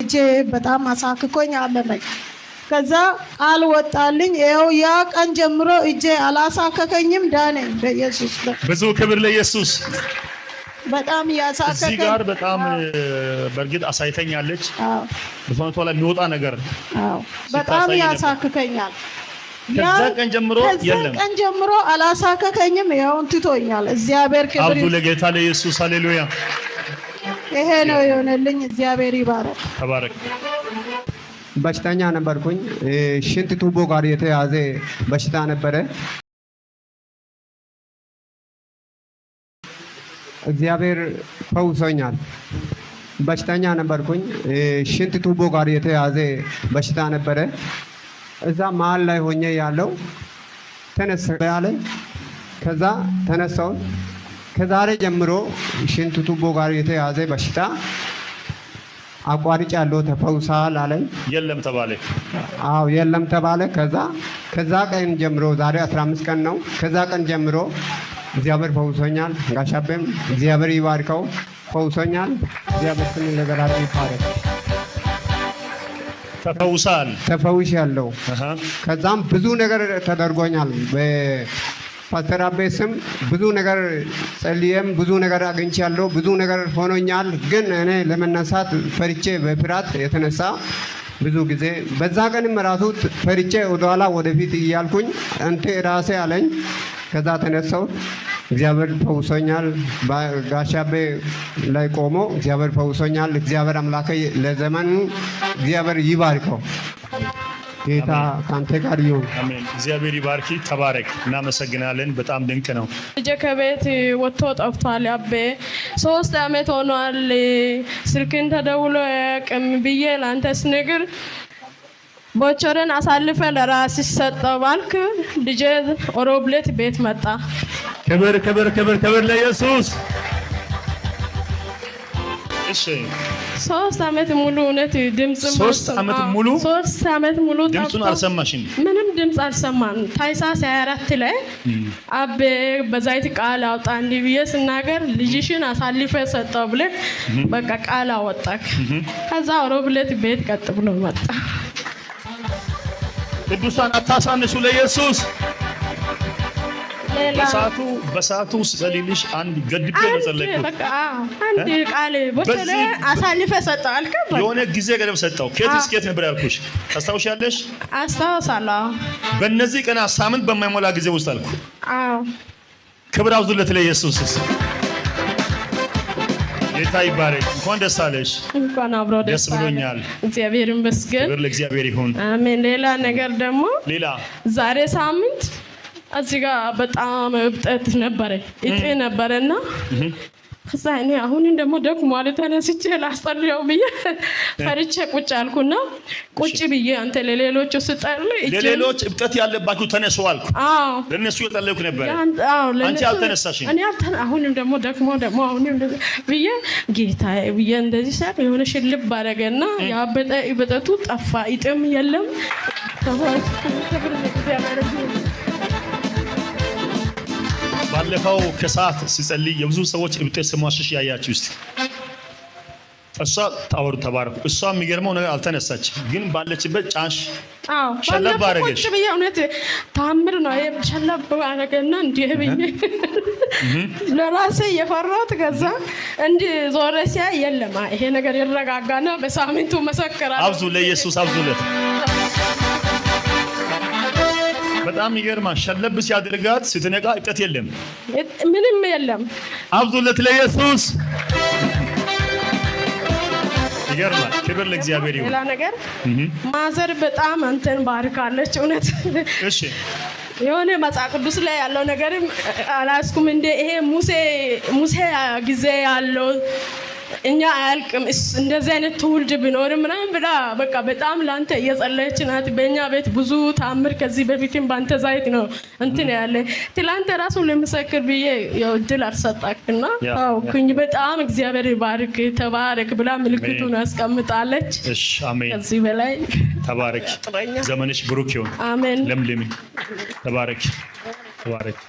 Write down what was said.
እጄ በጣም አሳክኮኝ አመመኝ። ከዛ ቃል ወጣልኝ። ይኸው ያ ቀን ጀምሮ እጄ አላሳከከኝም፣ ዳነኝ በኢየሱስ። ብዙ ክብር ለኢየሱስ። በጣም ያሳከከኝ እዚህ ጋር በጣም በርግጥ አሳይተኛለች። በሰውነቷ ላይ የሚወጣ ነገር በጣም ያሳከከኛል። ከዛ ቀን ጀምሮ የለም፣ ቀን ጀምሮ አላሳከከኝም። ይኸው ትቶኛል። እግዚአብሔር ክብር አብዱ ለጌታ ለኢየሱስ ሃሌሉያ። ይሄ ነው የሆነልኝ። እግዚአብሔር ይባረክ። ተባረክ። በሽተኛ ነበርኩኝ። ሽንት ቱቦ ጋር የተያዘ በሽታ ነበረ። እግዚአብሔር ፈውሶኛል። በሽተኛ ነበርኩኝ። ሽንት ቱቦ ጋር የተያዘ በሽታ ነበረ። እዛ መሀል ላይ ሆኜ ያለው ተነስ ያለኝ። ከዛ ተነሳው። ከዛሬ ጀምሮ ሽንት ቱቦ ጋር የተያዘ በሽታ አቋርጭ ያለው ተፈውሳል አለኝ። የለም ተባለ። አዎ የለም ተባለ። ከዛ ቀን ጀምሮ ዛሬ 15 ቀን ነው። ከዛ ቀን ጀምሮ እግዚአብሔር ፈውሶኛል። ጋሻቤም እግዚአብሔር ይባርከው ፈውሶኛል። እግዚአብሔር ስም ለዘላለም ይባረክ። ተፈውሳል። ተፈውሻለሁ። ከዛም ብዙ ነገር ተደርጎኛል። በፓስተር አቤ ስም ብዙ ነገር ጸልየም ብዙ ነገር አግኝቻለሁ። ብዙ ነገር ሆኖኛል። ግን እኔ ለመነሳት ፈርቼ በፍርሃት የተነሳ ብዙ ጊዜ በዛ ቀንም ራሱ ፈርቼ ወደኋላ ወደፊት እያልኩኝ አንተ ራሴ አለኝ። ከዛ ተነሳው። እግዚአብሔር ፈውሶኛል። ጋሻቤ ላይ ቆሞ እግዚአብሔር ፈውሶኛል። እግዚአብሔር አምላክ ለዘመኑ እግዚአብሔር ይባርከው። ጌታ ካንተ ጋር ይሁን። አሜን። እግዚአብሔር ይባርኪ። ተባረክ። እናመሰግናለን። በጣም ድንቅ ነው። ልጄ ከቤት ወጥቶ ጠፍቷል። አቤ 3 ዓመት ሆኗል። ስልክን ተደውሎ ያቅም ብዬ ላንተ ስነግር ቦቸረን አሳልፈ ለራስሽ ሰጠው ባልክ ልጄ ሮብለት ቤት መጣ። ክብር ክብር ክብር ክብር ለኢየሱስ። እሺ 3 ዓመት ሙሉ እውነት ድምጽ 3 ዓመት ሙሉ 3 ዓመት ሙሉ ድምጹን አልሰማሽም? ምንም ድምጽ አልሰማን። ታይሳስ 24 ላይ አቤ በዛይት ቃል አውጣ እንዲህ ብዬ ስናገር ልጅሽን አሳልፈ ሰጠው ብለህ በቃ ቃል አወጣክ። ከዛ ሮብለት ቤት ቀጥ ብሎ መጣ። ቅዱሳን አታሳንሱ ለኢየሱስ። በሰዓቱ ስለሊልሽ አንድ ገድቤ መጸለይኩት። በቃ አንድ ቃል ቦቸለ አሳልፈ ሰጠው አልከባ። የሆነ ጊዜ ገደብ ሰጠው። ከየት እስከ የት ነበር ያልኩሽ? ታስታውሻለሽ? አስታውሳለሁ። በእነዚህ ቀና ሳምንት በማይሞላ ጊዜ ውስጥ አልኩ። አዎ ክብር አውዙለት ለኢየሱስ። ጌታ ይባረክ። እንኳን ደስ አለሽ። እንኳን አብሮ ደስ ብሎኛል። እግዚአብሔር ይመስገን። ክብር ለእግዚአብሔር ይሁን። አሜን። ሌላ ነገር ደግሞ ዛሬ ሳምንት እዚህ ጋር በጣም እብጠት ነበረ፣ እጤ ነበረና ከዛ እኔ አሁን ደግሞ ደክሟል ተነስቼ ላስጠልየው ብዬ ፈርቼ ቁጭ አልኩና ቁጭ ብዬ አንተ ለሌሎቹ ስጠልይ ለሌሎች እብጠት ያለባችሁ ተነሱ አልኩ። ለነሱ የጠለይኩ ነበር። አንቺ አልተነሳሽም። እኔ አሁንም ደግሞ ደክሞ ደግሞ አሁንም ብዬ ጌታዬ ብዬ እንደዚህ ሳብ የሆነ ሽልብ ባረገና ያበጠ እብጠቱ ጠፋ፣ እጤም የለም። ባለፈው ከሰዓት ሲጸልይ የብዙ ሰዎች እብጠት ስሟሽሽ ያያችሁ እስቲ እሷ ታወሩ ተባረኩ። እሷ የሚገርመው ነገር አልተነሳች፣ ግን ባለችበት ጫንሽ ሸለብ አረገሽ። ቁጭ ብዬ እውነት ታምር ነው። ሸለብ አረገና እንዲህ ብዬ ለራሴ የፈራሁት ከዛ እንዲህ ዞረ ሲያይ የለም ይሄ ነገር ይረጋጋና በሳምንቱ መሰከራለሁ። አብዙ ለኢየሱስ አብዙለት። በጣም ይገርማል። ሸለብ ሲያደርጋት ስትነቃ እብጠት የለም፣ ምንም የለም። አብዙለት ለኢየሱስ። ይገርማል። ክብር ለእግዚአብሔር ይሁን። ሌላ ነገር ማዘር በጣም አንተን ባርካለች እውነት። እሺ የሆነ መጽሐፍ ቅዱስ ላይ ያለው ነገርም አላስኩም እንደ ይሄ ሙሴ ጊዜ ያለው እኛ አያልቅም እንደዚህ አይነት ትውልድ ቢኖርም ምናምን ብላ በቃ በጣም ላንተ እየጸለየች ናት። በእኛ ቤት ብዙ ታምር ከዚህ በፊትም ባንተ ዛይት ነው እንትን ያለ ትላንት ራሱ ለምሰክር ብዬ ያው እድል አልሰጣክና ኩኝ በጣም እግዚአብሔር ይባርክ ተባረክ ብላ ምልክቱን አስቀምጣለች። እሺ አሜን። ከዚህ በላይ ተባረክ። ዘመንሽ ብሩክ ይሁን። አሜን። ለምልሚ ተባረክ ተባረክ።